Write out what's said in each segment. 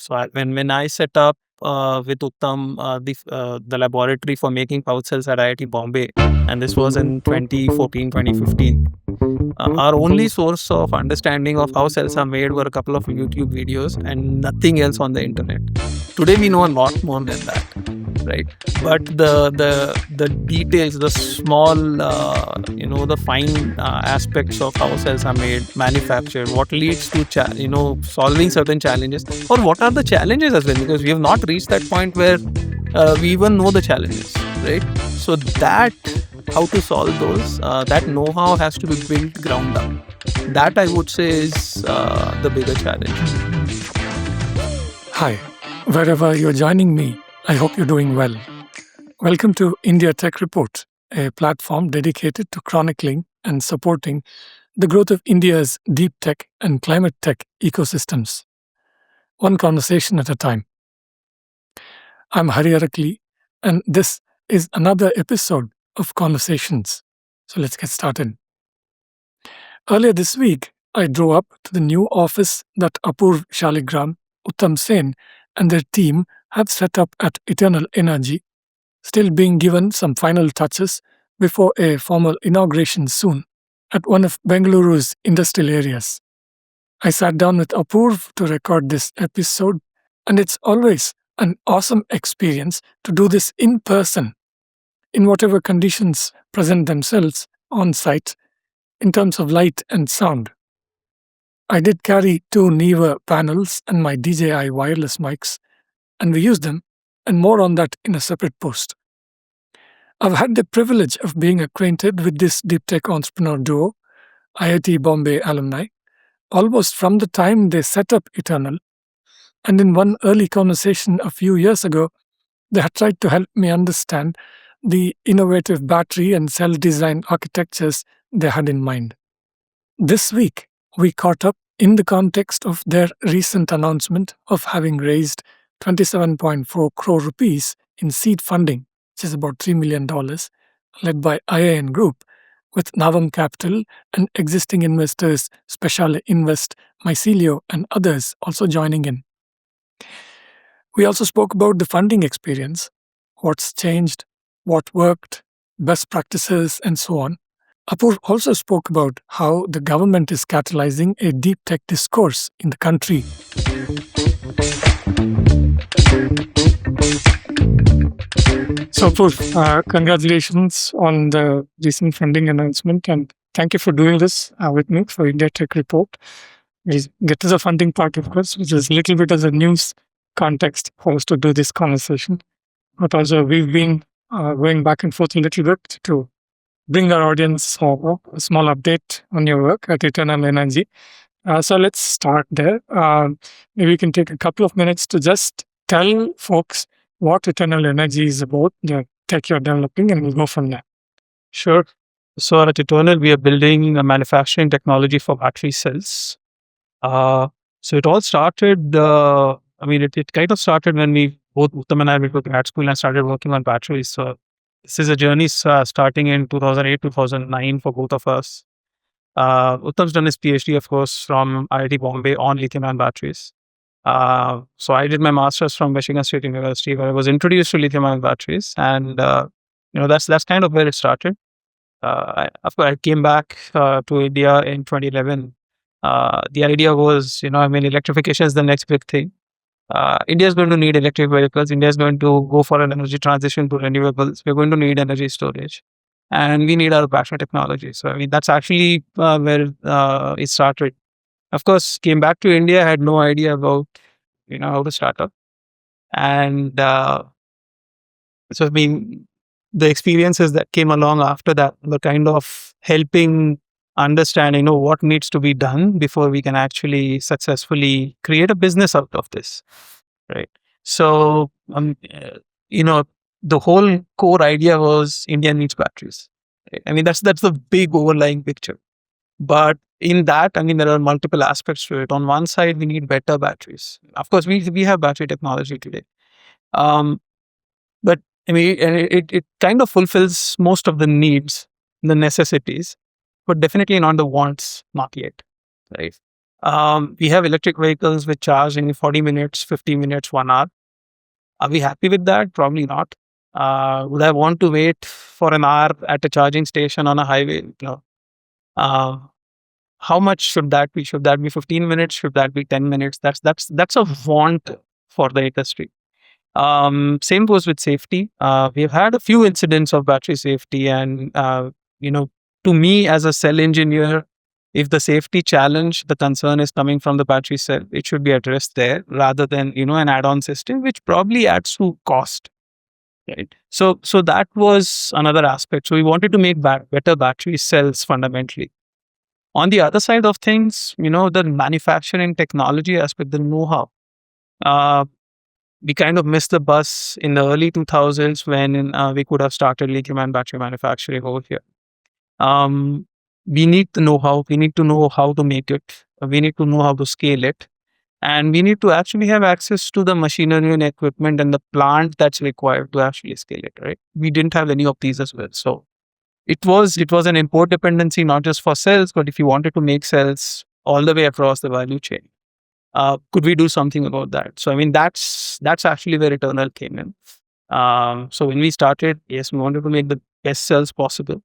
So when I set up with Uttam the laboratory for making pouch cells at IIT Bombay, and this was in 2014, 2015. Our only source of understanding of how cells are made were a couple of YouTube videos and nothing else on the internet. Today we know a lot more than that, right? But the details, the small, the fine aspects of how cells are made, manufactured, what leads to solving certain challenges, or what are the challenges as well, because we have not reached that point where we even know the challenges, right? So that how to solve those, that know-how has to be built ground up. That I would say is the bigger challenge. Hi, wherever you're joining me, I hope you're doing well. Welcome to India Tech Report, a platform dedicated to chronicling and supporting the growth of India's deep tech and climate tech ecosystems, one conversation at a time. I'm Hari Arakli, and this is another episode of Conversations. So let's get started. Earlier this week, I drove up to the new office that Apoorv Shaligram, Uttam Sen, and their team have set up at e-TRNL Energy, still being given some final touches before a formal inauguration soon at one of Bengaluru's industrial areas. I sat down with Apoorv to record this episode, and it's always an awesome experience to do this in person, in whatever conditions present themselves on site in terms of light and sound. I did carry 2 Neewer panels and my DJI wireless mics, and we used them, and more on that in a separate post. I've had the privilege of being acquainted with this deep tech entrepreneur duo, IIT Bombay alumni, almost from the time they set up e-TRNL, and in one early conversation a few years ago, they had tried to help me understand the innovative battery and cell design architectures they had in mind. This week, we caught up in the context of their recent announcement of having raised 27.4 crore rupees in seed funding, which is about $3 million, led by IIN Group, with Navam Capital and existing investors Speciale Invest, Mycelio, and others also joining in. We also spoke about the funding experience, what's changed, what worked, best practices, and so on. Apoorv also spoke about how the government is catalyzing a deep tech discourse in the country. So, Apoorv, congratulations on the recent funding announcement, and thank you for doing this with me for India Tech Report. We get to the funding part, of course, which is a little bit as a news context for us to do this conversation. But also, we've been going back and forth a little bit to bring our audience a small update on your work at e-TRNL Energy. So let's start there. Maybe we can take a couple of minutes to just tell folks what e-TRNL Energy is about, the tech you're developing, and we'll go from there. Sure. So at e-TRNL, we are building a manufacturing technology for battery cells. So it all started, it kind of started when both Uttam and I went to grad school and started working on batteries. So this is a journey starting in 2008, 2009 for both of us. Uttam's done his PhD, of course, from IIT Bombay on lithium-ion batteries. So I did my master's from Michigan State University, where I was introduced to lithium-ion batteries, and that's kind of where it started. I came back to India in 2011. The idea was, electrification is the next big thing. India is going to need electric vehicles. India is going to go for an energy transition to renewables. We're going to need energy storage, and we need our battery technology. So, that's actually where it started. Of course, came back to India, had no idea about, how to start up. And the experiences that came along after that were kind of helping understand, what needs to be done before we can actually successfully create a business out of this, right? So, the whole core idea was India needs batteries. Right? That's the big overlying picture. But in that, there are multiple aspects to it. On one side, we need better batteries. Of course, we have battery technology today. But it kind of fulfills most of the needs, the necessities, but definitely not the wants, not yet, right? We have electric vehicles which charge in 40 minutes, 50 minutes, 1 hour. Are we happy with that? Probably not. Would I want to wait for an hour at a charging station on a highway? No. Uh, how much should that be? Should that be 15 minutes? Should that be 10 minutes? That's a want for the industry. Same goes with safety. We've had a few incidents of battery safety, and you know, to me as a cell engineer, if the safety challenge, the concern is coming from the battery cell, it should be addressed there rather than an add-on system, which probably adds to cost. Right. So that was another aspect. So we wanted to make better battery cells fundamentally. On the other side of things, the manufacturing technology aspect, the know-how. Uh, we kind of missed the bus in the early 2000s when we could have started lithium-ion battery manufacturing over here. We need the know-how. We need to know how to make it. We need to know how to scale it. And we need to actually have access to the machinery and equipment and the plant that's required to actually scale it, right? We didn't have any of these as well. So it was an import dependency, not just for cells, but if you wanted to make cells all the way across the value chain. Could we do something about that? So, I mean, that's actually where Eternal came in. So when we started, yes, we wanted to make the best cells possible.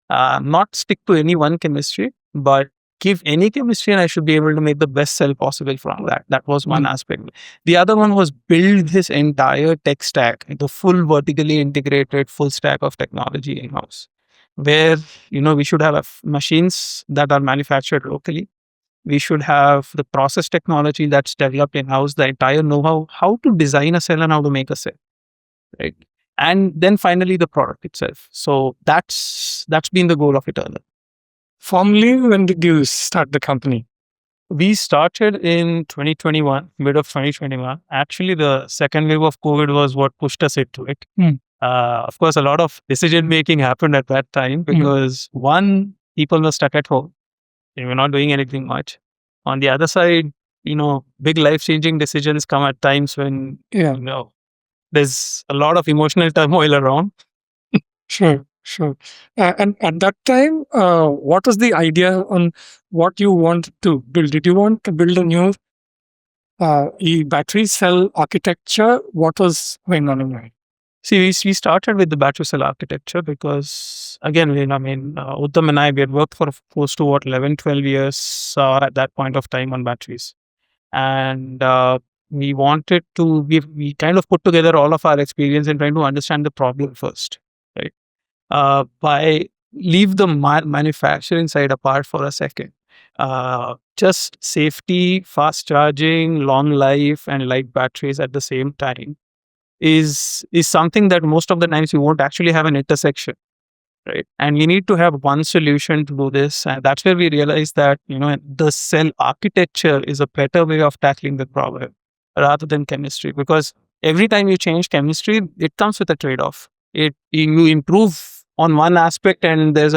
Not stick to any one chemistry, but give any chemistry and I should be able to make the best cell possible from that. That was one aspect. The other one was build this entire tech stack, the full vertically integrated full stack of technology in-house, where, we should have machines that are manufactured locally. We should have the process technology that's developed in-house, the entire know-how, how to design a cell and how to make a cell, right? And then finally the product itself. So that's been the goal of Eternal. Formally, when did you start the company? We started in 2021, mid of 2021. Actually, the second wave of COVID was what pushed us into it. Of course, a lot of decision making happened at that time because one, people were stuck at home. They were not doing anything much. On the other side, big life changing decisions come at times when, there's a lot of emotional turmoil around. Sure. And at that time, what was the idea on what you want to build? Did you want to build a new battery cell architecture? What was going on in your mind? See, we started with the battery cell architecture because, again, Uttam and I, we had worked for close to 11, 12 years at that point of time on batteries. And we wanted to, we kind of put together all of our experience in trying to understand the problem first, right? By leave the manufacturing side apart for a second. Just safety, fast charging, long life, and light batteries at the same time is something that most of the times you won't actually have an intersection, right? And we need to have one solution to do this, and that's where we realize that the cell architecture is a better way of tackling the problem rather than chemistry, because every time you change chemistry, it comes with a trade-off. You improve on one aspect, and there's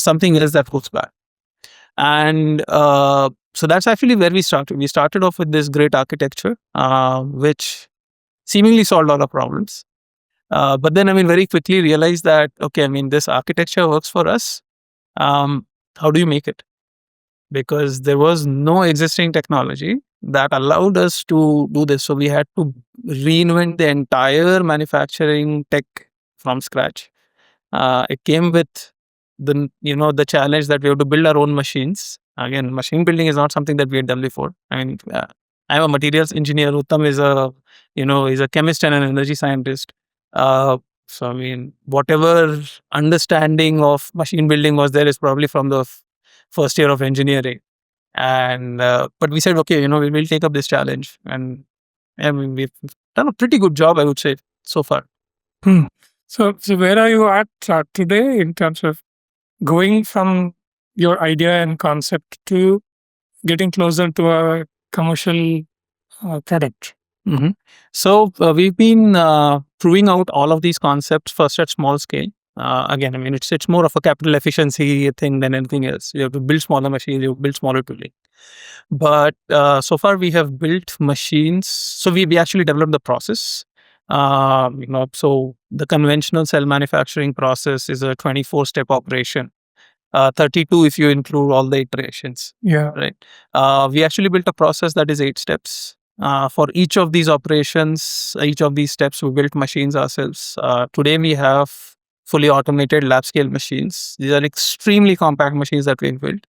something else that goes back. And so that's actually where we started. We started off with this great architecture, which seemingly solved all our problems. But then, very quickly realized that, okay, this architecture works for us. How do you make it? Because there was no existing technology that allowed us to do this. So we had to reinvent the entire manufacturing tech from scratch. It came with the challenge that we have to build our own machines. Again, machine building is not something that we had done before. I'm a materials engineer. Uttam is a chemist and an energy scientist. So whatever understanding of machine building was there is probably from the first year of engineering. And but we said, okay, we will take up this challenge, and we've done a pretty good job, I would say, so far. So where are you at today in terms of going from your idea and concept to getting closer to a commercial product? So we've been proving out all of these concepts first at small scale. Again, it's more of a capital efficiency thing than anything else. You have to build smaller machines, you build smaller tooling. But so far we have built machines. So we actually developed the process. So the conventional cell manufacturing process is a 24-step operation. 32 if you include all the iterations. Yeah. Right. We actually built a process that is 8 steps. For each of these operations, each of these steps, we built machines ourselves. Today, we have fully automated lab scale machines. These are extremely compact machines that we've built.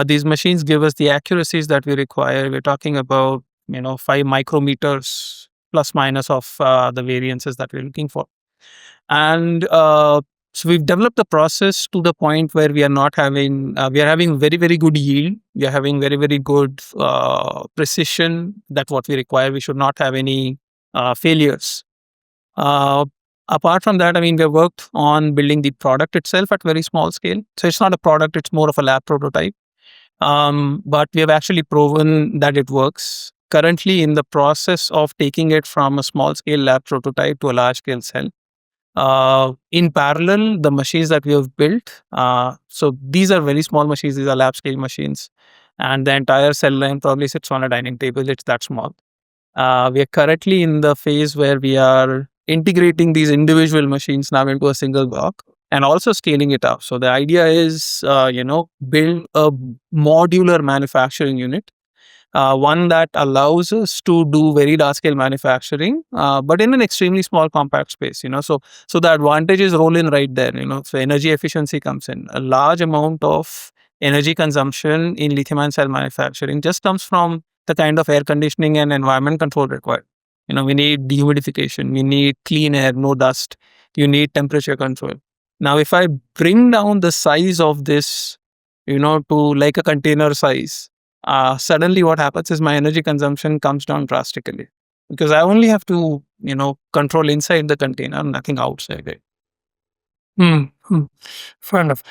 These machines give us the accuracies that we require. We're talking about 5 micrometers plus minus of the variances that we're looking for. And so we've developed the process to the point where we are not having, we are having very, very good yield. We are having very, very good precision. That's what we require. We should not have any failures. Uh, Apart from that, I mean, we worked on building the product itself at very small scale. So it's not a product, it's more of a lab prototype. But we have actually proven that it works. Currently, in the process of taking it from a small scale lab prototype to a large scale cell. In parallel, the machines that we have built, so these are very small machines, these are lab scale machines, and the entire cell line probably sits on a dining table, it's that small. We are currently in the phase where we are integrating these individual machines now into a single block and also scaling it up. So the idea is, build a modular manufacturing unit, one that allows us to do very large scale manufacturing, but in an extremely small compact space. So the advantages roll in right there. So energy efficiency comes in. A large amount of energy consumption in lithium ion cell manufacturing just comes from the kind of air conditioning and environment control required. We need dehumidification, we need clean air, no dust, you need temperature control. Now, if I bring down the size of this, to like a container size, suddenly what happens is my energy consumption comes down drastically because I only have to, control inside the container, nothing outside it. Hmm. Fair enough.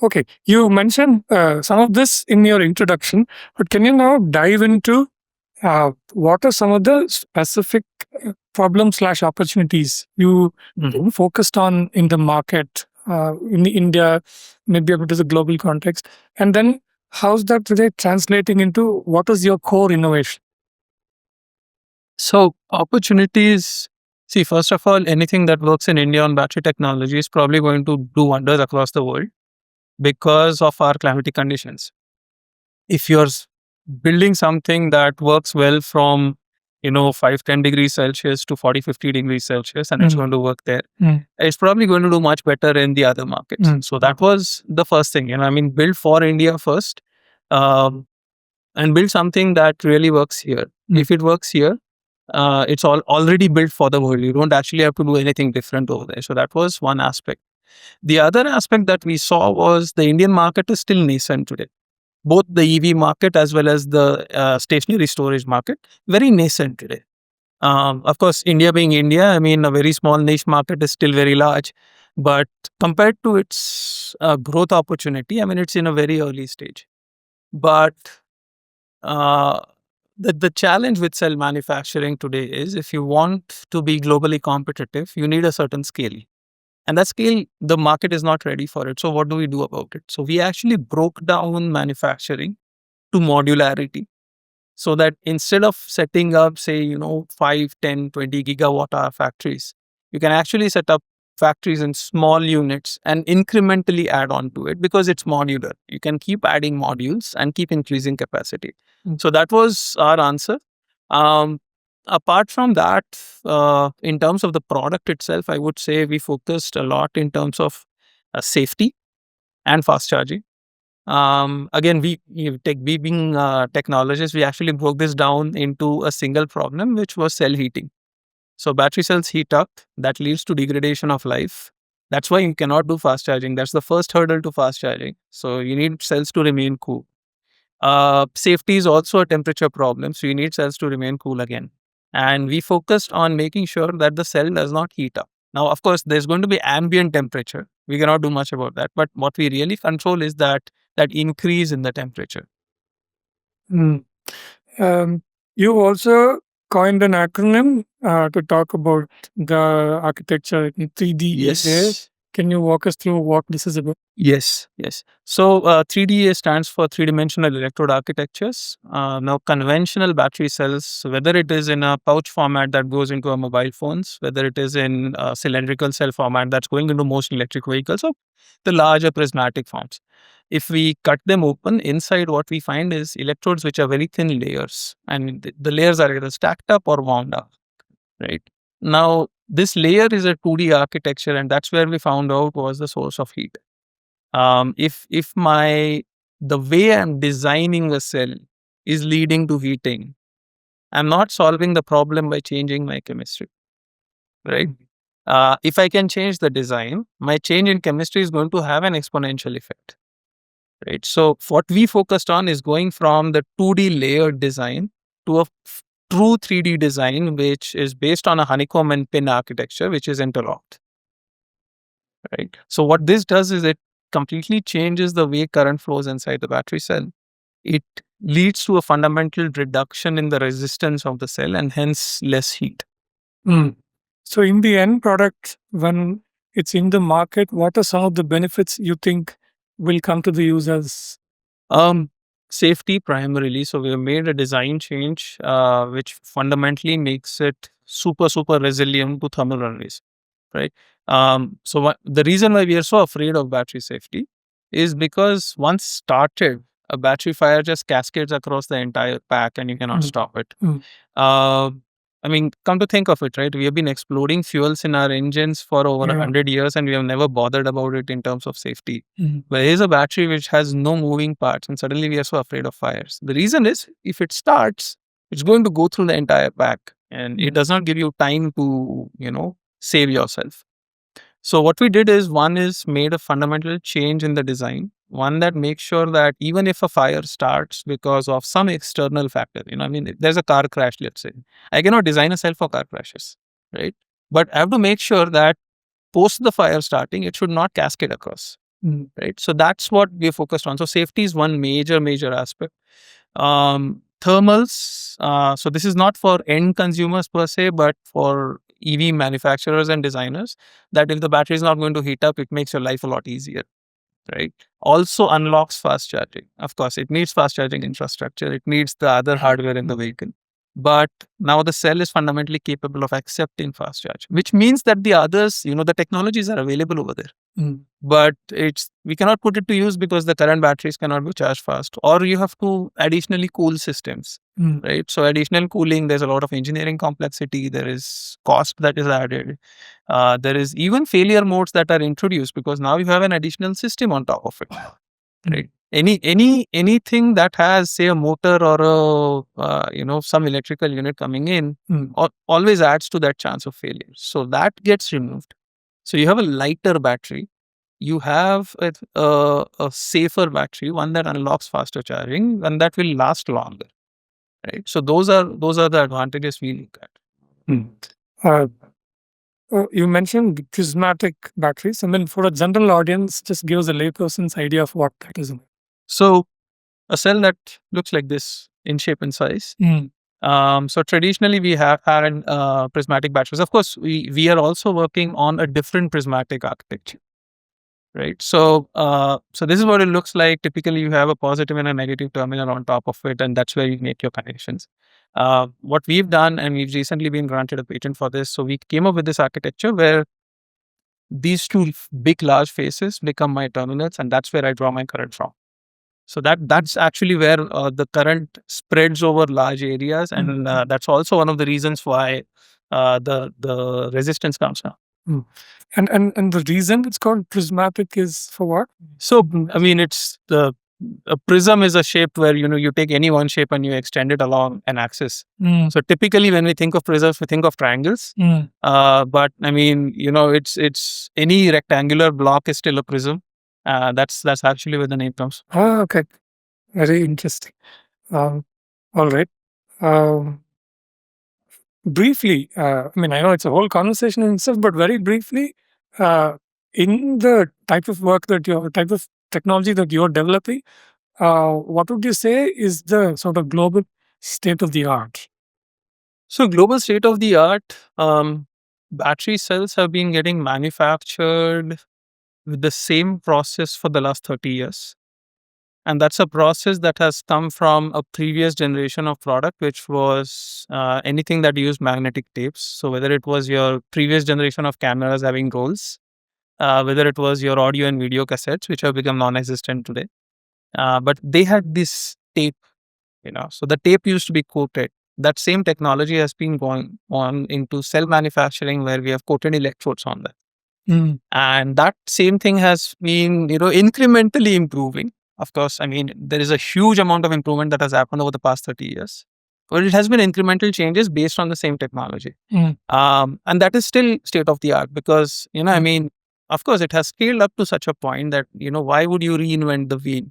Okay, you mentioned some of this in your introduction, but can you now dive into what are some of the specific problems slash opportunities you focused on in the market in India, maybe a bit of the global context, and then how's that today translating into what is your core innovation? So opportunities. See, first of all, anything that works in India on battery technology is probably going to do wonders across the world because of our climatic conditions. If you're building something that works well from 5-10 degrees Celsius to 40-50 degrees Celsius and it's going to work there, it's probably going to do much better in the other markets. So that was the first thing. Build for India first, and build something that really works here. If it works here, it's all already built for the world. You don't actually have to do anything different over there. So that was one aspect. The other aspect that we saw was the Indian market is still nascent today. Both the EV market as well as the stationary storage market, very nascent today. Of course, India being India, I mean, a very small niche market is still very large. But compared to its growth opportunity, I mean, it's in a very early stage. But uh, the challenge with cell manufacturing today is if you want to be globally competitive, you need a certain scale. And that scale, the market is not ready for it. So what do we do about it? So we actually broke down manufacturing to modularity so that instead of setting up, say, 5, 10, 20 gigawatt hour factories, you can actually set up factories in small units and incrementally add on to it because it's modular. You can keep adding modules and keep increasing capacity. So that was our answer. Apart from that, in terms of the product itself, I would say we focused a lot in terms of safety and fast charging. Again, we being technologists, we actually broke this down into a single problem, which was cell heating. So battery cells heat up, that leads to degradation of life. That's why you cannot do fast charging. That's the first hurdle to fast charging. So you need cells to remain cool. Safety is also a temperature problem, so you need cells to remain cool again. And we focused on making sure that the cell does not heat up. Now, of course, there's going to be ambient temperature. We cannot do much about that. But what we really control is that increase in the temperature. Mm. You also coined an acronym to talk about the architecture in 3D. Yes. Can you walk us through what this is about? Yes, yes. So 3DA stands for three-dimensional electrode architectures. Now, conventional battery cells, whether it is in a pouch format that goes into a mobile phones, whether it is in a cylindrical cell format that's going into most electric vehicles, or the larger prismatic forms. If we cut them open, inside what we find is electrodes which are very thin layers, and the layers are either stacked up or wound up. Right now, this layer is a 2D architecture, and that's where we found out was the source of heat. If my the way I'm designing a cell is leading to heating, I'm not solving the problem by changing my chemistry, right? If I can change the design, my change in chemistry is going to have an exponential effect, right? So what we focused on is going from the 2D layered design to a true 3D design, which is based on a honeycomb and pin architecture, which is interlocked, right? So what this does is it completely changes the way current flows inside the battery cell. It leads to a fundamental reduction in the resistance of the cell and hence less heat. So in the end product, when it's in the market, what are some of the benefits you think will come to the users? Safety primarily. So we have made a design change which fundamentally makes it super resilient to thermal runways, right? The reason why we are so afraid of battery safety is because once started, a battery fire just cascades across the entire pack and you cannot stop it. Uh, I mean, come to think of it, right? We have been exploding fuels in our engines for over 100 years and we have never bothered about it in terms of safety. But here's a battery which has no moving parts and suddenly we are so afraid of fires. The reason is if it starts, it's going to go through the entire pack and it does not give you time to, save yourself. So what we did is one is made a fundamental change in the design, one that makes sure that even if a fire starts because of some external factor, if there's a car crash, let's say, I cannot design a cell for car crashes, right? But I have to make sure that post the fire starting, it should not cascade across, right? So that's what we focused on. So safety is one major aspect. Thermals. So this is not for end consumers per se, but for EV manufacturers and designers, that if the battery is not going to heat up, it makes your life a lot easier, right? Also unlocks fast charging. Of course, it needs fast charging infrastructure. It needs the other hardware in the vehicle. But now the cell is fundamentally capable of accepting fast charge, which means that the others, the technologies are available over there. But we cannot put it to use because the current batteries cannot be charged fast, or you have to additionally cool systems, right? So additional cooling, there's a lot of engineering complexity. There is cost that is added. There is even failure modes that are introduced because now you have an additional system on top of it, right? Anything that has, say, a motor or some electrical unit coming in always adds to that chance of failure. So that gets removed. So you have a lighter battery. You have a safer battery, one that unlocks faster charging, and that will last longer, right? So those are the advantages we look at. You mentioned prismatic batteries. I mean, for a general audience, just give us a layperson's idea of what that is. So a cell that looks like this in shape and size. So traditionally we have had prismatic batteries. Of course, we are also working on a different prismatic architecture, right? So this is what it looks like. Typically, you have a positive and a negative terminal on top of it, and that's where you make your connections. What we've done, and we've recently been granted a patent for this, so we came up with this architecture where these two big large faces become my terminals, and that's where I draw my current from. So that's actually where the current spreads over large areas, and that's also one of the reasons why the resistance comes down. And the reason it's called prismatic is for what? So I mean, it's a prism is a shape where you take any one shape and you extend it along an axis. So typically when we think of prisms, we think of triangles. But I mean, it's any rectangular block is still a prism. That's actually where the name comes. Oh, okay. Very interesting. All right. Briefly, I mean, I know it's a whole conversation in itself, but very briefly, in the type of technology that you're developing, what would you say is the sort of global state of the art? So global state of the art, battery cells have been getting manufactured with the same process for the last 30 years. And that's a process that has come from a previous generation of product, which was anything that used magnetic tapes. So whether it was your previous generation of cameras having rolls, whether it was your audio and video cassettes, which have become non-existent today, but they had this tape, so the tape used to be coated. That same technology has been going on into cell manufacturing, where we have coated electrodes on that. And that same thing has been, incrementally improving. Of course, I mean, there is a huge amount of improvement that has happened over the past 30 years. But it has been incremental changes based on the same technology. And that is still state of the art because, I mean, of course, it has scaled up to such a point that, why would you reinvent the wheel?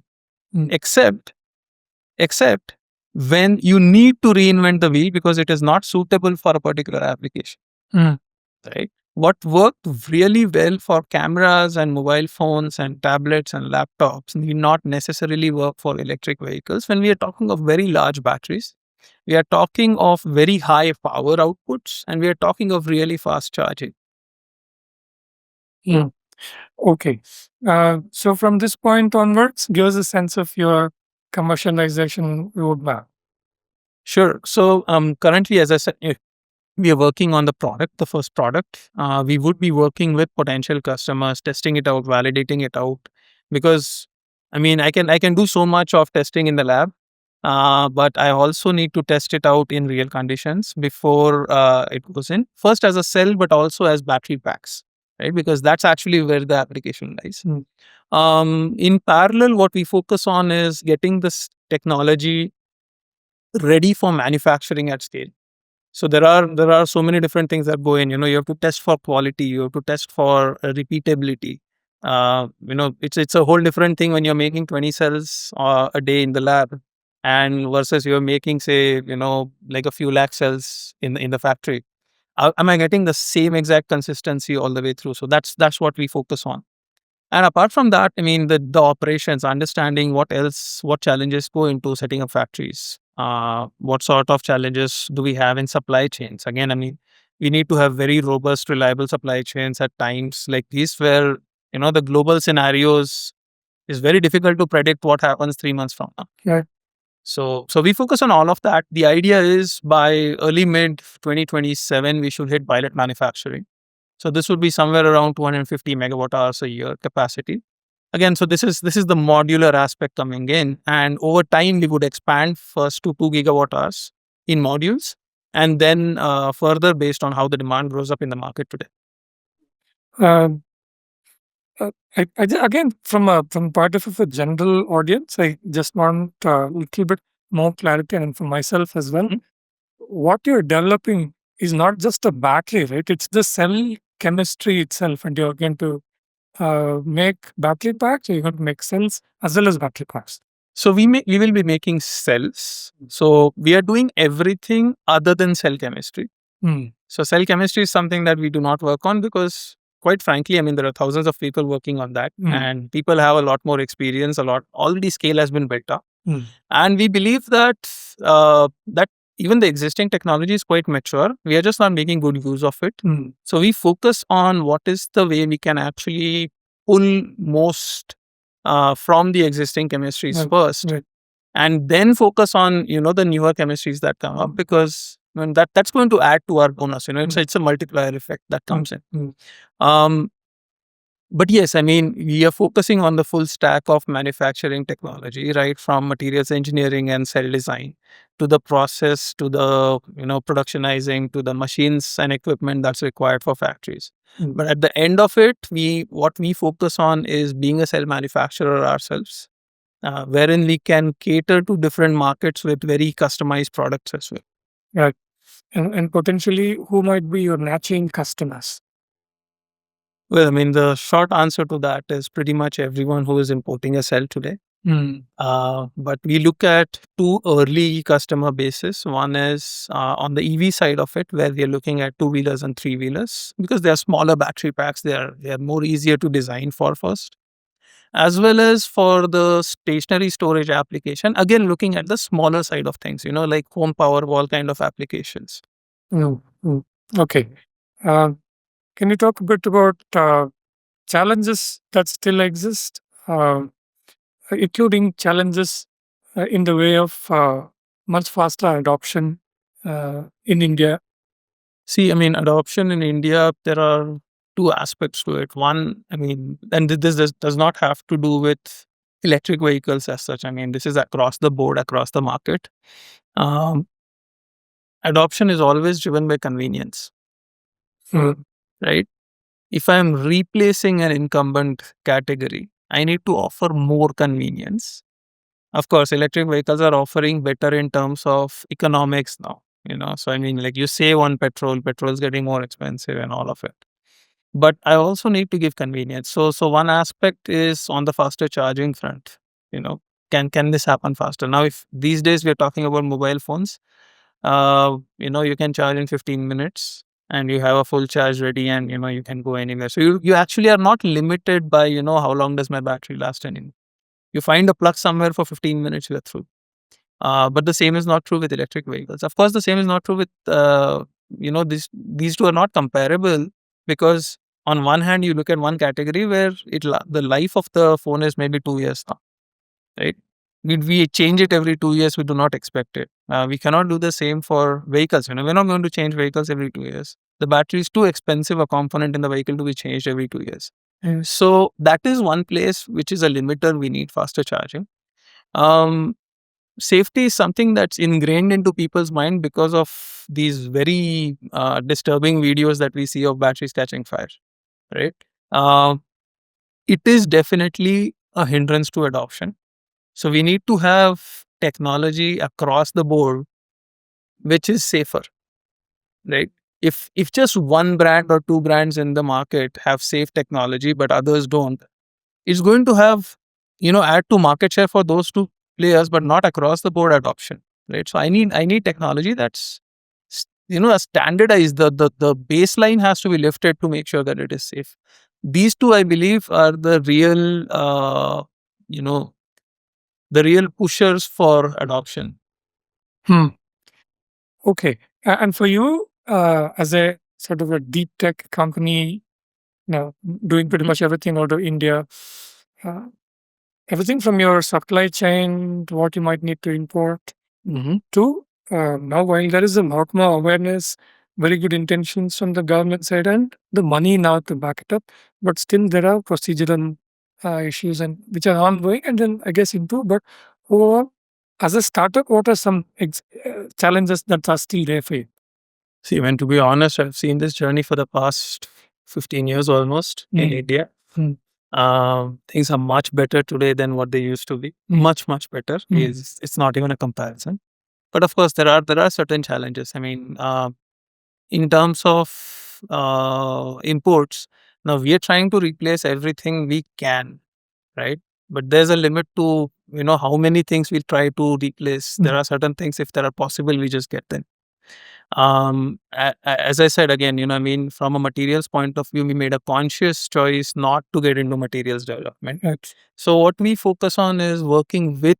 Except when you need to reinvent the wheel because it is not suitable for a particular application. Right? What worked really well for cameras and mobile phones and tablets and laptops need not necessarily work for electric vehicles. When we are talking of very large batteries, we are talking of very high power outputs, and we are talking of really fast charging. Okay. So from this point onwards, give us a sense of your commercialization roadmap. Sure. So currently, as I said, we are working on the first product. We would be working with potential customers, testing it out, validating it out, because I mean, I can do so much of testing in the lab, but I also need to test it out in real conditions before it goes in. First as a cell, but also as battery packs, right? Because that's actually where the application lies. In parallel, what we focus on is getting this technology ready for manufacturing at scale. So there are so many different things that go in. You have to test for quality. You have to test for repeatability. It's a whole different thing when you're making 20 cells a day in the lab, and versus you're making, say, like a few lakh cells in the factory. Am I getting the same exact consistency all the way through? So that's what we focus on. And apart from that, I mean, the operations, understanding what challenges go into setting up factories. What sort of challenges do we have in supply chains? Again, I mean, we need to have very robust, reliable supply chains at times like these where, the global scenarios is very difficult to predict what happens 3 months from now. Yeah. So we focus on all of that. The idea is by early mid 2027, we should hit pilot manufacturing. So this would be somewhere around 250 megawatt hours a year capacity. Again, so this is the modular aspect coming in, and over time we would expand first to 2 gigawatt hours in modules, and then further based on how the demand grows up in the market today. Um, again, from part of a general audience, I just want a little bit more clarity, and for myself as well. What you're developing is not just a battery, right? It's the cell chemistry itself, and you're going to make battery packs, or you're going to make cells as well as battery packs. So we will be making cells. So we are doing everything other than cell chemistry. So cell chemistry is something that we do not work on because, quite frankly, I mean, there are thousands of people working on that, and people have a lot more experience. Already scale has been built up, and we believe that that even the existing technology is quite mature. We are just not making good use of it. So we focus on what is the way we can actually pull most from the existing chemistries first, and then focus on the newer chemistries that come up, because that's going to add to our bonus. It's a multiplier effect that comes in. But yes, I mean, we are focusing on the full stack of manufacturing technology, right? From materials engineering and cell design to the process, to the, productionizing, to the machines and equipment that's required for factories. But at the end of it, what we focus on is being a cell manufacturer ourselves, wherein we can cater to different markets with very customized products as well. Yeah. And potentially, who might be your matching customers? Well, I mean, the short answer to that is pretty much everyone who is importing a cell today. But we look at two early customer bases. One is on the EV side of it, where we are looking at 2-wheelers and 3-wheelers, because they are smaller battery packs. They are more easier to design for first, as well as for the stationary storage application. Again, looking at the smaller side of things, like home power wall kind of applications. Okay. Can you talk a bit about challenges that still exist, including challenges in the way of much faster adoption in India. See, I mean, adoption in India, there are two aspects to it. One, I mean, and this does not have to do with electric vehicles as such. I mean, this is across the board, across the market. Um, Adoption is always driven by convenience, Mm. right? If I'm replacing an incumbent category, I need to offer more convenience. Of course, electric vehicles are offering better in terms of economics now, So, I mean, like you save on petrol is getting more expensive and all of it. But I also need to give convenience. So one aspect is on the faster charging front. You know, can this happen faster? Now, if these days we're talking about mobile phones, you can charge in 15 minutes and you have a full charge ready and you can go anywhere. So you actually are not limited by, how long does my battery last anymore. You find a plug somewhere for 15 minutes, you're through. But the same is not true with electric vehicles. Of course, the same is not true with these two are not comparable because on one hand you look at one category where the life of the phone is maybe 2 years now, right? We change it every 2 years. We do not expect it. We cannot do the same for vehicles. We're not going to change vehicles every 2 years. The battery is too expensive a component in the vehicle to be changed every 2 years. So that is one place which is a limiter. We need faster charging. Um, Safety is something that's ingrained into people's mind because of these very disturbing videos that we see of batteries catching fire, right? Uh, it is definitely a hindrance to adoption. So we need to have technology across the board which is safer, right? If just one brand or two brands in the market have safe technology but others don't, it's going to have add to market share for those two players but not across the board adoption, right? So I need technology that's standardized. The baseline has to be lifted to make sure that it is safe. These two, I believe, are you know the real pushers for adoption. Hmm. Okay. And for you, as a sort of a deep tech company, doing pretty much everything out of India, uh, everything from your supply chain to what you might need to import to now, while there is a lot more awareness, very good intentions from the government side, and the money now to back it up, but still there are procedural issues and which are ongoing and then I guess improve. But overall, as a startup, what are some challenges that are still there for you? See, when to be honest, I've seen this journey for the past 15 years almost in India. Mm. Things are much better today than what they used to be. Much, much better. It's not even a comparison. But of course, there are certain challenges. I mean, in terms of imports, now we are trying to replace everything we can, right? But there's a limit to how many things we try to replace. There are certain things, if they are possible, we just get them. As I said again, I mean, from a materials point of view, we made a conscious choice not to get into materials development. Right. So what we focus on is working with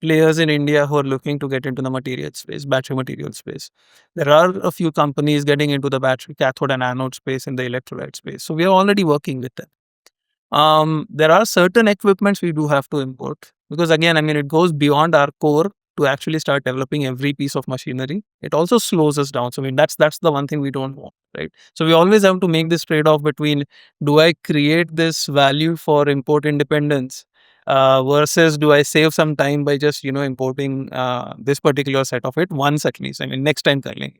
players in India who are looking to get into the material space, battery material space. There are a few companies getting into the battery cathode and anode space in the electrolyte space. So we are already working with them. There are certain equipments we do have to import because again, I mean, it goes beyond our core to actually start developing every piece of machinery. It also slows us down. So I mean, that's the one thing we don't want, right? So we always have to make this trade-off between, do I create this value for import independence versus do I save some time by just importing this particular set of it once at least. I mean, next time selling.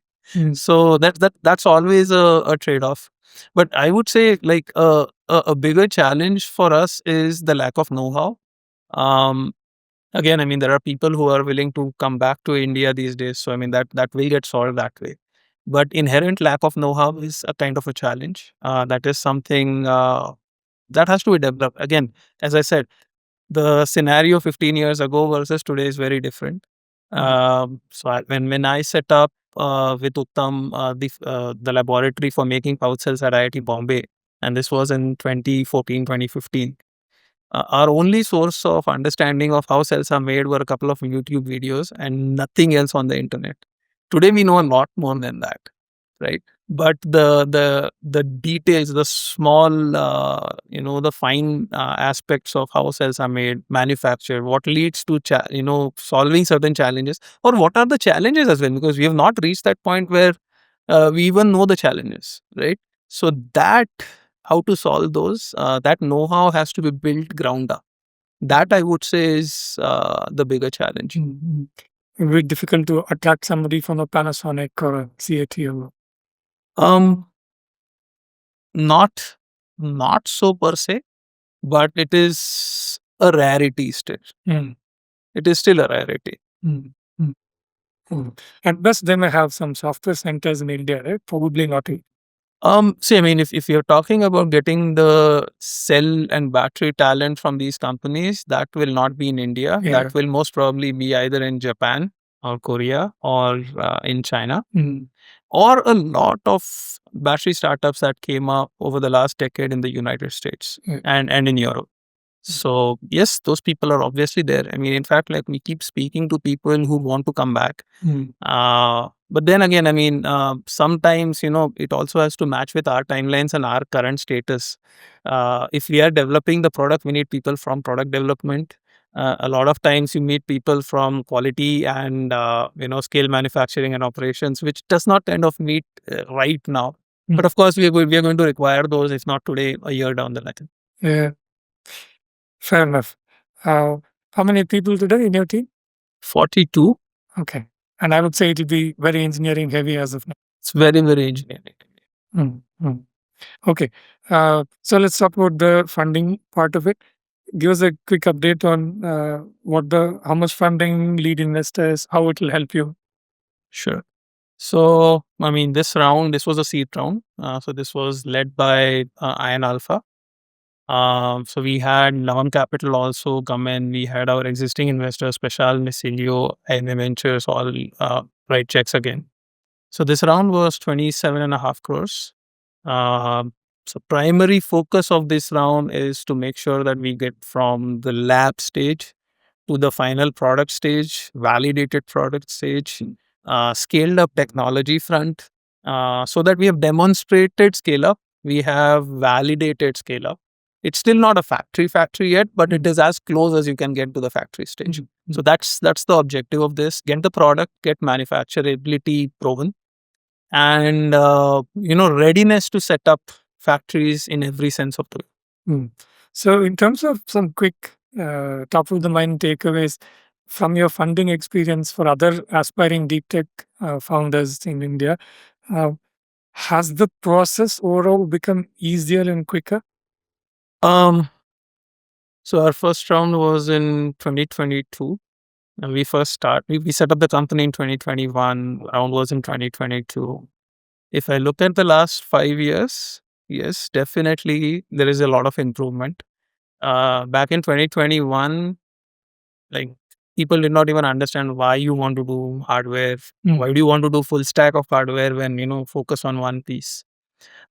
So that's always a trade-off. But I would say like a bigger challenge for us is the lack of know-how. Um, Again, I mean, there are people who are willing to come back to India these days. So, I mean, that will get solved that way. But inherent lack of know-how is a kind of a challenge. That is something that has to be developed. Again, as I said, the scenario 15 years ago versus today is very different. When I set up with Uttam the laboratory for making pouch cells at IIT Bombay, and this was in 2014, 2015. Our only source of understanding of how cells are made were a couple of YouTube videos and nothing else on the internet. Today, we know a lot more than that, right? but the details, the small the fine aspects of how cells are made, manufactured, what leads to solving certain challenges, or what are the challenges as well, because we have not reached that point where we even know the challenges, right? So that, how to solve those, that know-how has to be built ground up. That I would say is the bigger challenge. Mm-hmm. Very difficult to attract somebody from a Panasonic or a CATL. Um, not not so per se, but it is a rarity still. Mm. It is still a rarity. Mm. Mm. Mm. At best, they may have some software centers in India, right? Probably not. See, I mean, if you're talking about getting the cell and battery talent from these companies, that will not be in India. Yeah. That will most probably be either in Japan or Korea or in China, Mm. or a lot of battery startups that came up over the last decade in the United States and in Europe. So yes, those people are obviously there. I mean, in fact, like, we keep speaking to people who want to come back. Mm. But then again, I mean, sometimes, it also has to match with our timelines and our current status. If we are developing the product, we need people from product development. A lot of times you meet people from quality and, scale manufacturing and operations, which does not kind of meet right now. But of course, we are going to require those, if not today, a year down the line. Yeah, fair enough. How many people today in your team? 42. Okay. And I would say it will be very engineering heavy as of now. It's very, very engineering. Mm. Mm. Okay. So let's talk about the funding part of it. Give us a quick update on how much funding, lead investors, how it will help you. Sure. So, I mean, this was a seed round. So this was led by Iron Alpha. So we had Lavan Capital also come in. We had our existing investors, Special, Misilio, IM Ventures, all write checks again. So this round was 27.5 crores. So primary focus of this round is to make sure that we get from the lab stage to the final product stage, validated product stage, scaled up technology front, so that we have demonstrated scale up, we have validated scale up. It's still not a factory yet, but it is as close as you can get to the factory stage. So that's the objective of this: get the product, get manufacturability proven, and readiness to set up factories in every sense of the word. Mm. So, in terms of some quick top of the mind takeaways from your funding experience for other aspiring deep tech founders in India, uh, has the process overall become easier and quicker? Um, so our first round was in 2022. And we set up the company in 2021. Round was in 2022. If I look at the last 5 years, yes, definitely there is a lot of improvement. Back in 2021, like, people did not even understand why you want to do hardware. Why do you want to do full stack of hardware when focus on one piece?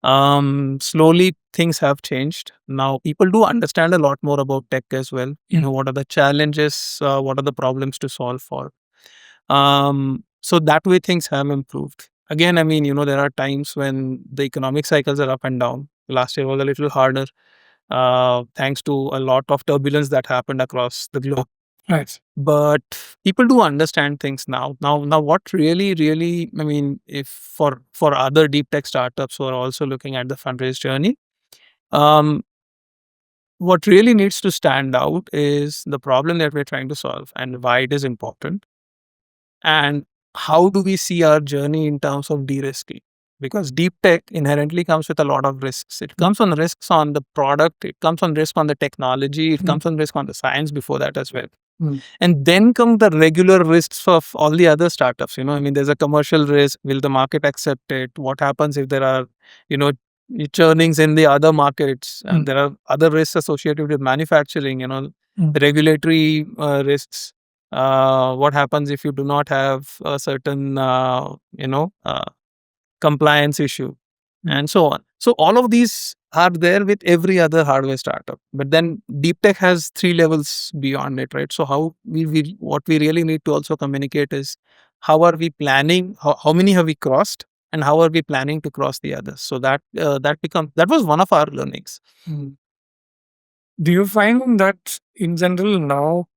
Slowly things have changed. Now people do understand a lot more about tech as well. What are the challenges? What are the problems to solve for? So that way things have improved. Again, I mean, there are times when the economic cycles are up and down. Last year was a little harder, thanks to a lot of turbulence that happened across the globe. Right. But people do understand things now. Now, what really, I mean, if for other deep tech startups who are also looking at the fundraise journey, um, what really needs to stand out is the problem that we're trying to solve and why it is important, and how do we see our journey in terms of de-risking. Because deep tech inherently comes with a lot of risks. It comes on risks on the product, it comes on risk on the technology, it comes on risk on the science before that as well. And then come the regular risks of all the other startups. I mean, there's a commercial risk. Will the market accept it? What happens if there are, you know, churnings in the other markets? And there are other risks associated with manufacturing, the regulatory risks. What happens if you do not have a certain, compliance issue, and so on. So all of these are there with every other hardware startup. But then deep tech has 3 levels beyond it, right? So how what we really need to also communicate is, how are we planning? How many have we crossed? and how are we planning to cross the others. So that was one of our learnings. Do you find that in general now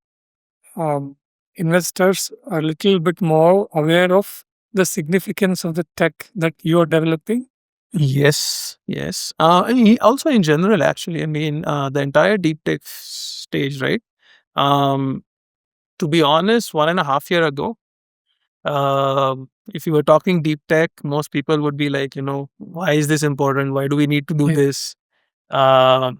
investors are a little bit more aware of the significance of the tech that you are developing? Yes, yes. Also in general, actually, I mean, the entire deep tech stage, right? To be honest, 1.5 year ago, if you were talking deep tech, most people would be like, why is this important? Why do we need to do this? Uh,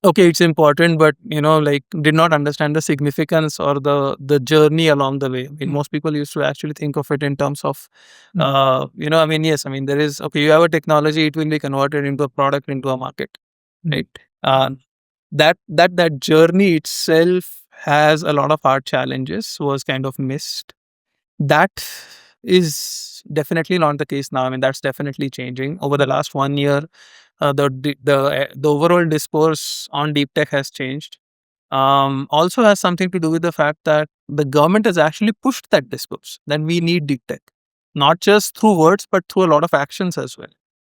okay, it's important, but like did not understand the significance or the journey along the way. I mean, most people used to actually think of it in terms of, I mean, yes, I mean, there is, okay, you have a technology, it will be converted into a product, into a market, right? That journey itself has a lot of hard challenges, was kind of missed. That is definitely not the case now. I mean, that's definitely changing over the last 1 year. The overall discourse on deep tech has changed. Also has something to do with the fact that the government has actually pushed that discourse that we need deep tech, not just through words but through a lot of actions as well,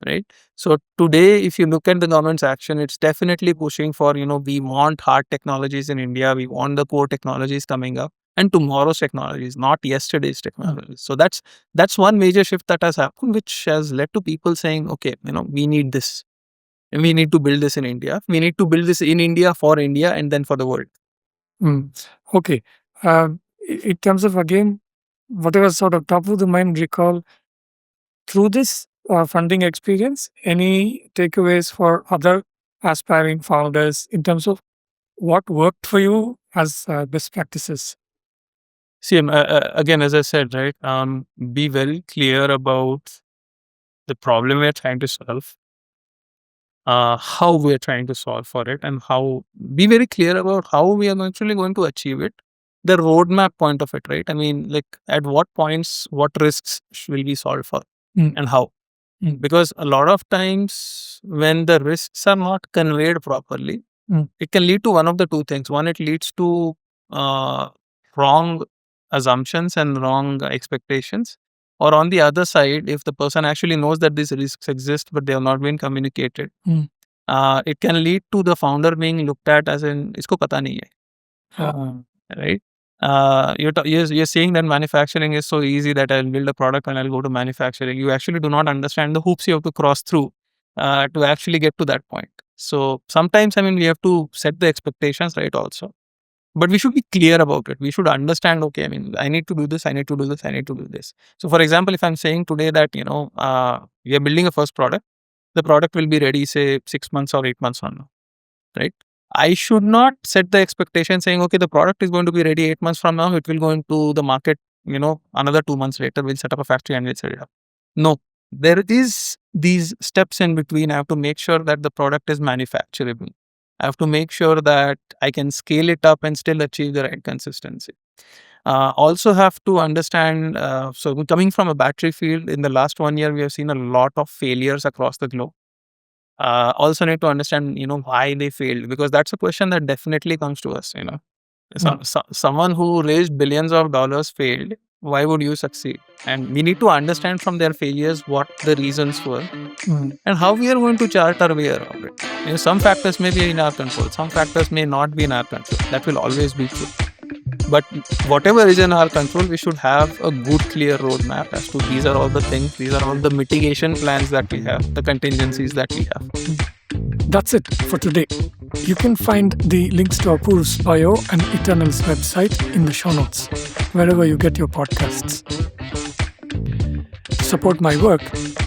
right? So today, if you look at the government's action, it's definitely pushing for, we want hard technologies in India, we want the core technologies coming up, and tomorrow's technologies, not yesterday's technologies. So that's one major shift that has happened, which has led to people saying, okay, we need this. And we need to build this in India. We need to build this in India, for India, and then for the world. Okay. In terms of, again, whatever sort of top of the mind recall through this funding experience, any takeaways for other aspiring founders in terms of what worked for you as best practices? See, again, as I said, right, be very clear about the problem we're trying to solve, how we're trying to solve for it, and be very clear about how we are actually going to achieve it, the roadmap point of it, right? I mean, like at what points, what risks will be solved for and how? Because a lot of times when the risks are not conveyed properly, it can lead to one of the two things. One, it leads to wrong assumptions and wrong expectations. Or on the other side, if the person actually knows that these risks exist, but they have not been communicated, it can lead to the founder being looked at as in, isko pata nahi hai. Right? You're saying that manufacturing is so easy that I'll build a product and I'll go to manufacturing. You actually do not understand the hoops you have to cross through to actually get to that point. So sometimes, I mean, we have to set the expectations right also. But we should be clear about it. We should understand, okay, I mean, I need to do this, I need to do this, I need to do this. So for example, if I'm saying today that, we are building a first product, the product will be ready, say 6 months or 8 months from now, right? I should not set the expectation saying, okay, the product is going to be ready 8 months from now. It will go into the market, another 2 months later, we'll set up a factory and we'll set it up. No, there is these steps in between. I have to make sure that the product is manufacturable. I have to make sure that I can scale it up and still achieve the right consistency. Also have to understand, so coming from a battery field, in the last 1 year, we have seen a lot of failures across the globe. Also need to understand, why they failed, because that's a question that definitely comes to us, someone who raised billions of dollars failed. Why would you succeed? And we need to understand from their failures what the reasons were and how we are going to chart our way around it. Some factors may be in our control, some factors may not be in our control. That will always be true. But whatever is in our control, we should have a good, clear roadmap as to these are all the things, these are all the mitigation plans that we have, the contingencies that we have. That's it for today. You can find the links to Apoorv's bio and e-TRNL's website in the show notes, wherever you get your podcasts. To support my work,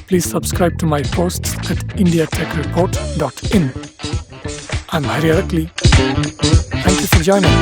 please subscribe to my posts at indiatechreport.in. I'm Hari Arakli. Thank you for joining.